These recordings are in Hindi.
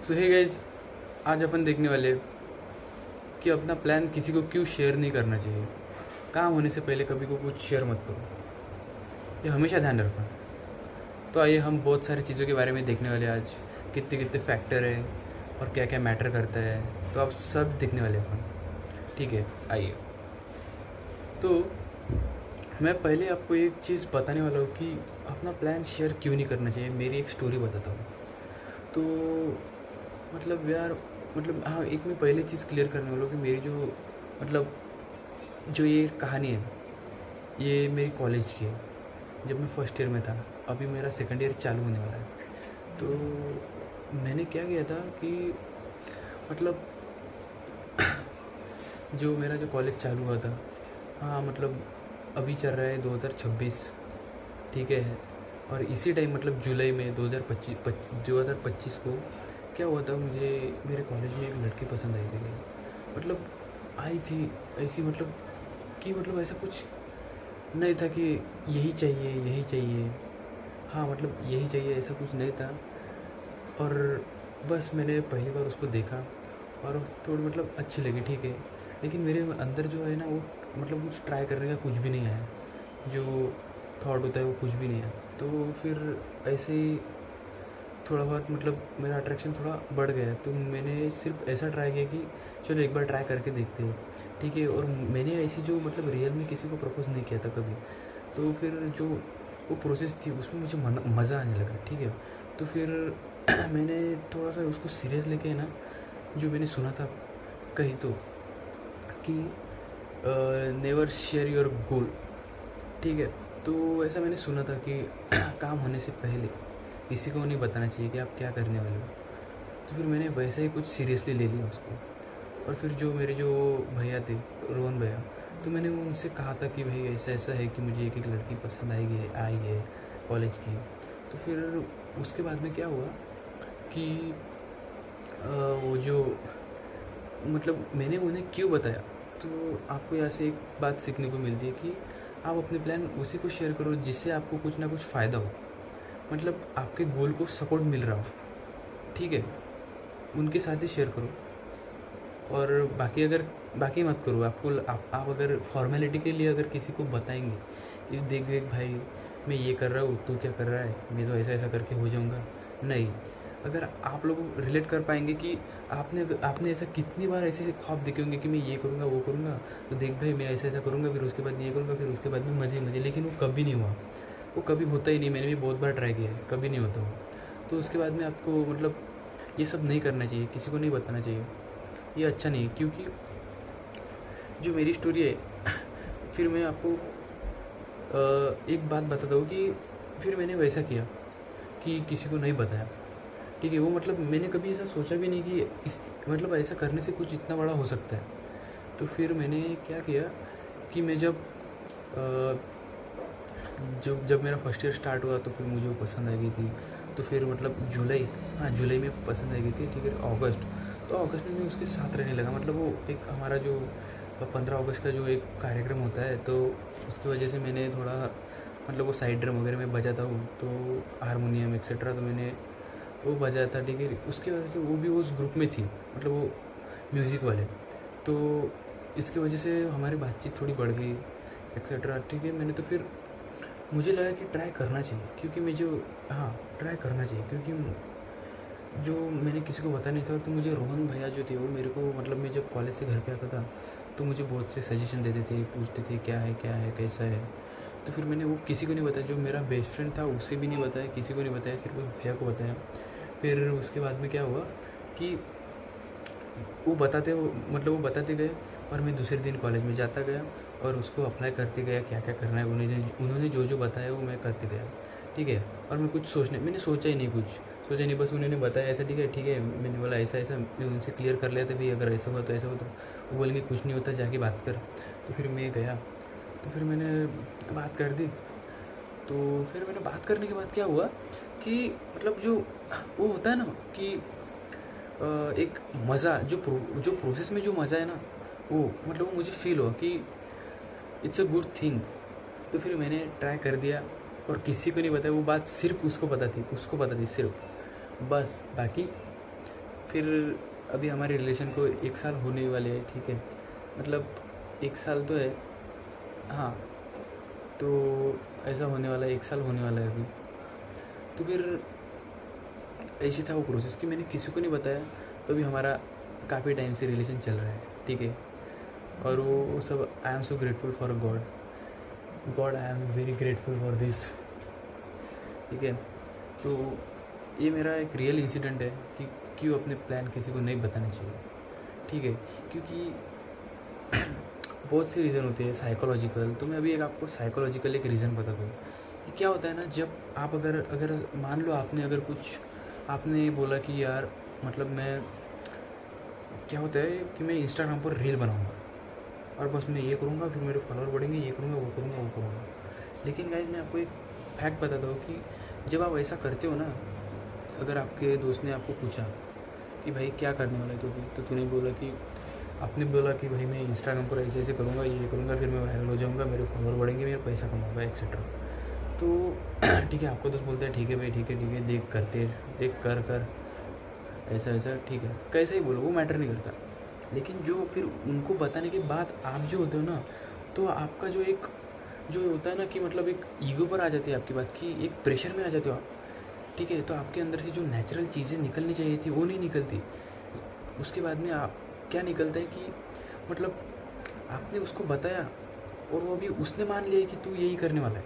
सो हे गाइस, आज अपन देखने वाले हैं कि अपना प्लान किसी को क्यों शेयर नहीं करना चाहिए। काम होने से पहले कभी को कुछ शेयर मत करो, ये हमेशा ध्यान रखना। तो आइए हम बहुत सारी चीज़ों के बारे में देखने वाले हैं आज, कितने कितने फैक्टर है और क्या क्या मैटर करता है, तो आप सब देखने वाले हैं अपन। ठीक है, आइए। तो मैं पहले आपको एक चीज़ बताने वाला हूँ कि अपना प्लान शेयर क्यों नहीं करना चाहिए। मेरी एक स्टोरी बताता हूँ। तो मतलब यार, मतलब हाँ, एक मैं पहले चीज़ क्लियर करने वाला हूँ कि मेरी जो मतलब जो ये कहानी है, ये मेरी कॉलेज की है। जब मैं फर्स्ट ईयर में था, अभी मेरा सेकंड ईयर चालू होने वाला है। तो मैंने क्या किया था कि मतलब जो मेरा जो कॉलेज चालू हुआ था, हाँ मतलब अभी चल रहा है 2026, ठीक है। और इसी टाइम मतलब जुलाई में 2025 को क्या हुआ था, मुझे मेरे कॉलेज में एक लड़की पसंद आई थी। मतलब आई थी ऐसी, मतलब कि मतलब ऐसा कुछ नहीं था कि यही चाहिए यही चाहिए, हाँ मतलब यही चाहिए, ऐसा कुछ नहीं था। और बस मैंने पहली बार उसको देखा और थोड़ी मतलब अच्छी लगी, ठीक है। लेकिन मेरे अंदर जो है ना, वो मतलब कुछ ट्राई करने का कुछ भी नहीं आया। जो थॉट होता है वो कुछ भी नहीं है। तो फिर ऐसे ही थोड़ा बहुत मतलब मेरा अट्रैक्शन थोड़ा बढ़ गया। तो मैंने सिर्फ ऐसा ट्राई किया कि चलो एक बार ट्राई करके देखते हैं, ठीक है। और मैंने ऐसी जो मतलब रियल में किसी को प्रपोज़ नहीं किया था कभी। तो फिर जो वो प्रोसेस थी उसमें मुझे मज़ा आने लगा, ठीक है। तो फिर मैंने थोड़ा सा उसको सीरियस लेके ना, जो मैंने सुना था कहीं तो कि नेवर शेयर योर गोल, ठीक है। तो ऐसा मैंने सुना था कि काम होने से पहले किसी को नहीं बताना चाहिए कि आप क्या करने वाले हो। तो फिर मैंने वैसे ही कुछ सीरियसली ले लिया उसको। और फिर जो मेरे जो भैया थे, रोहन भैया, तो मैंने उनसे कहा था कि भाई ऐसा ऐसा है कि मुझे एक लड़की पसंद आई है कॉलेज की। तो फिर उसके बाद में क्या हुआ कि वो जो मतलब मैंने उन्हें क्यों बताया। तो आपको यहाँ से एक बात सीखने को मिलती है कि आप अपने प्लान उसी को शेयर करो जिससे आपको कुछ ना कुछ फ़ायदा हो, मतलब आपके गोल को सपोर्ट मिल रहा हो, ठीक है। उनके साथ ही शेयर करो। और बाकी मत करो। आप अगर फॉर्मेलिटी के लिए अगर किसी को बताएंगे कि देख देख भाई, मैं ये कर रहा हूँ, तू क्या कर रहा है, मैं तो ऐसा ऐसा करके हो जाऊँगा, नहीं। अगर आप लोग रिलेट कर पाएंगे कि आपने ऐसा कितनी बार ऐसे ख्वाब देखे होंगे कि मैं ये करूँगा वो करूँगा, तो देख भाई मैं ऐसा ऐसा करूँगा, फिर उसके बाद ये करूँगा, फिर उसके बाद में मज़े मज़े, लेकिन वो कभी नहीं हुआ। वो कभी होता ही नहीं। मैंने भी बहुत बार ट्राई किया है, कभी नहीं होता वो। तो उसके बाद में आपको मतलब ये सब नहीं करना चाहिए, किसी को नहीं बताना चाहिए। ये अच्छा नहीं है, क्योंकि जो मेरी स्टोरी है फिर मैं आपको एक बात बताता हूँ कि फिर मैंने वैसा किया कि किसी को नहीं बताया, ठीक है। वो मतलब मैंने कभी ऐसा सोचा भी नहीं कि इस मतलब ऐसा करने से कुछ इतना बड़ा हो सकता है। तो फिर मैंने क्या किया कि मैं जब मेरा फर्स्ट ईयर स्टार्ट हुआ, तो फिर मुझे वो पसंद आ गई थी। तो फिर मतलब जुलाई, हाँ जुलाई में पसंद आ गई थी, ठीक है। अगस्त, तो अगस्त में मैं उसके साथ रहने लगा। मतलब वो एक हमारा जो 15 अगस्त का जो एक कार्यक्रम होता है, तो उसकी वजह से मैंने थोड़ा मतलब वो साइड ड्रम वगैरह में बजाता हूँ, तो हारमोनियम एक्सेट्रा, तो मैंने वो बजाया था, ठीक है। उसकी वजह से वो भी उस ग्रुप में थी, मतलब वो म्यूज़िक वाले। तो इसकी वजह से हमारी बातचीत थोड़ी बढ़ गई एक्सेट्रा, ठीक है। मैंने तो फिर मुझे लगा कि ट्राई करना चाहिए, क्योंकि मैं जो हाँ ट्राई करना चाहिए, क्योंकि जो मैंने किसी को पता नहीं था। तो मुझे रोहन भैया जो थे, वो मेरे को मतलब मैं जब कॉलेज से घर पे आता था, तो मुझे बहुत से सजेशन देते थे, पूछते थे क्या है कैसा है। तो फिर मैंने वो किसी को नहीं बताया। जो मेरा बेस्ट फ्रेंड था उसे भी नहीं बताया, किसी को नहीं बताया, सिर्फ उस भैया को बताया। फिर उसके बाद में क्या हुआ कि वो बताते गए, और मैं दूसरे दिन कॉलेज में जाता गया और उसको अप्लाई करते गया, क्या क्या करना है उन्होंने जो जो बताया वो मैं करते गया, ठीक है। और मैंने सोचा ही नहीं, बस उन्होंने बताया ऐसा, ठीक है। मैंने बोला ऐसा ऐसा, मैं उनसे क्लियर कर लिया था भाई, अगर ऐसा हुआ तो ऐसा हुआ। तो वो बोलेंगे कुछ नहीं होता, जाके बात कर। तो फिर मैं गया, तो फिर मैंने बात कर दी। तो फिर मैंने बात करने के बाद क्या हुआ कि मतलब जो वो होता है ना कि एक मज़ा, जो प्रोसेस में जो मज़ा है ना, वो मतलब वो मुझे फ़ील हुआ कि इट्स अ गुड थिंग। तो फिर मैंने ट्राई कर दिया और किसी को नहीं बताया। वो बात सिर्फ उसको पता थी सिर्फ, बस। बाकी फिर अभी हमारे रिलेशन को 1 साल होने वाले हैं, ठीक है, मतलब 1 साल तो है, हाँ, तो ऐसा होने वाला है, 1 साल होने वाला है अभी। तो फिर ऐसे था वो प्रोसेस कि मैंने किसी को नहीं बताया, तो अभी हमारा काफ़ी टाइम से रिलेशन चल रहा है, ठीक है। और वो सब I am so grateful for God, God I am very grateful for this, ठीक है। तो ये मेरा एक रियल इंसिडेंट है कि क्यों अपने प्लान किसी को नहीं बताना चाहिए, ठीक है, क्योंकि बहुत से रीज़न होते हैं साइकोलॉजिकल। तो मैं अभी एक आपको साइकोलॉजिकल एक रीज़न बताता हूँ। ये क्या होता है ना, जब आप अगर अगर मान लो आपने अगर कुछ आपने बोला कि यार मतलब मैं, क्या होता है कि मैं इंस्टाग्राम पर रील बनाऊँगा और बस मैं ये करूँगा, फिर मेरे फॉलोअर बढ़ेंगे, ये करूँगा, वो करूँगा, वो करूँगा। लेकिन गाइस मैं आपको एक फैक्ट बताता हूँ कि जब आप ऐसा करते हो ना, अगर आपके दोस्त ने आपको पूछा कि भाई क्या करने वाला है तो तूने बोला कि आपने बोला कि भाई मैं इंस्टाग्राम पर ऐसे ऐसे करूँगा, ये करूँगा, फिर मैं वायरल हो जाऊँगा, मेरे फॉलोअर बढ़ेंगे, मेरा पैसा कमाऊँगा, एक्सेट्रा। तो ठीक है, आपको दोस्त बोलता है ठीक है भाई, ठीक है, देख करते, देख कर ऐसा ऐसा, ठीक है, कैसे ही बोलो, वो मैटर नहीं करता। लेकिन जो फिर उनको बताने के बाद आप जो होते हो ना, तो आपका जो होता है ना कि मतलब एक ईगो पर आ जाती है आपकी बात, कि एक प्रेशर में आ जाते हो आप, ठीक है। तो आपके अंदर से जो नेचुरल चीज़ें निकलनी चाहिए थी वो नहीं निकलती। उसके बाद में आप क्या निकलता है कि मतलब आपने उसको बताया और वो अभी उसने मान लिया कि तू यही करने वाला है,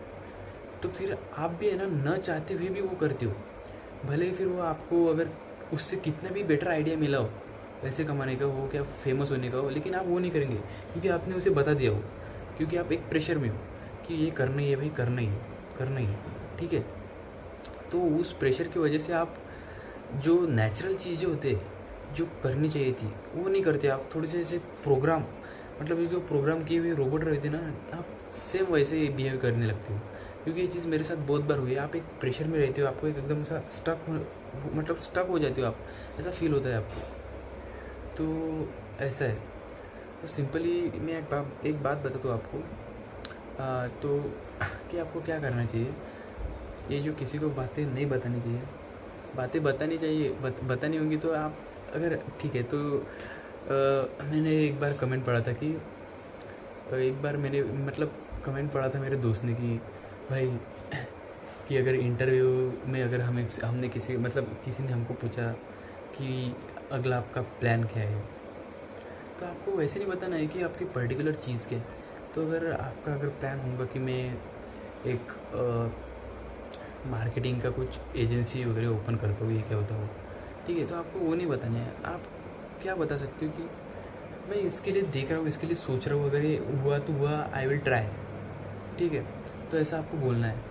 तो फिर आप भी है ना, न चाहते हुए भी वो करते हो। भले ही फिर वो आपको अगर उससे कितना भी बेटर आइडिया मिला हो पैसे कमाने का हो, क्या फेमस होने का हो, लेकिन आप वो नहीं करेंगे क्योंकि आपने उसे बता दिया हो, क्योंकि आप एक प्रेशर में हो कि ये करना ही है भाई, करना ही है, करना ही है, ठीक है। तो उस प्रेशर की वजह से आप जो नेचुरल चीज़ें होते जो करनी चाहिए थी वो नहीं करते। आप थोड़े से ऐसे प्रोग्राम, मतलब ये जो प्रोग्राम किए हुए रोबोट रहते ना, आप सेम वैसे ही बिहेव करने लगते हो। क्योंकि ये चीज़ मेरे साथ बहुत बार हुई है। आप एक प्रेशर में रहते हो, आपको एक एकदम सा मतलब स्टक हो जाते हो आप, ऐसा फील होता है आपको। तो ऐसा है। तो सिंपली मैं एक बात बताता हूँ आपको, तो कि आपको क्या करना चाहिए। ये जो किसी को बातें नहीं बतानी चाहिए, बातें बतानी चाहिए, बतानी होंगी तो आप अगर ठीक है। तो मैंने एक बार कमेंट पढ़ा था कि एक बार मैंने मतलब कमेंट पढ़ा था मेरे दोस्त ने कि भाई कि अगर इंटरव्यू में अगर हमने किसी ने हमको पूछा कि अगला आपका प्लान क्या है, तो आपको वैसे नहीं बताना है कि आपकी पर्टिकुलर चीज़ क्या है। तो अगर प्लान होगा कि मैं एक मार्केटिंग का कुछ एजेंसी वगैरह ओपन करता हूँ, ये क्या होता हो, ठीक है, तो आपको वो नहीं बताना है। आप क्या बता सकते हो कि मैं इसके लिए देख रहा हूँ, इसके लिए सोच रहा हूँ, अगर ये हुआ तो हुआ, आई विल ट्राई, ठीक है। तो ऐसा आपको बोलना है।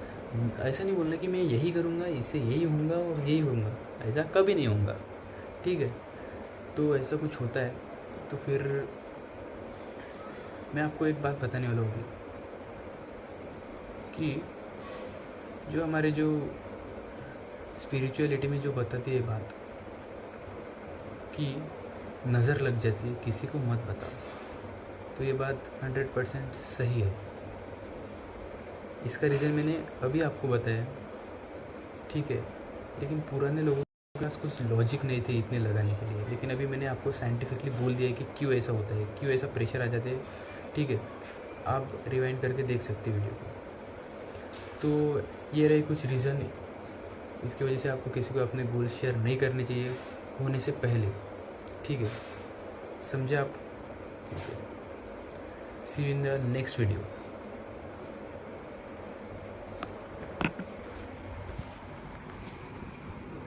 ऐसा नहीं बोलना कि मैं यही करूँगा, इससे यही होऊंगा और यही होऊंगा, ऐसा कभी नहीं होऊंगा, ठीक है। तो ऐसा कुछ होता है तो फिर मैं आपको एक बात बताने वाला हूँ कि जो हमारे जो स्पिरिचुअलिटी में जो बताती है बात कि नज़र लग जाती है, किसी को मत बताओ, तो ये बात 100% सही है। इसका रीज़न मैंने अभी आपको बताया, ठीक है। लेकिन पुराने लोगों के पास कुछ लॉजिक नहीं थे इतने लगाने के लिए, लेकिन अभी मैंने आपको साइंटिफिकली बोल दिया है कि क्यों ऐसा होता है, क्यों ऐसा प्रेशर आ जाते हैं, ठीक है। आप रिवाइंड करके देख सकते वीडियो को। तो ये रहे कुछ रीज़न, इसकी वजह से आपको किसी को अपने गोल शेयर नहीं करने चाहिए होने से पहले, ठीक है, समझे आप। See you in the next video.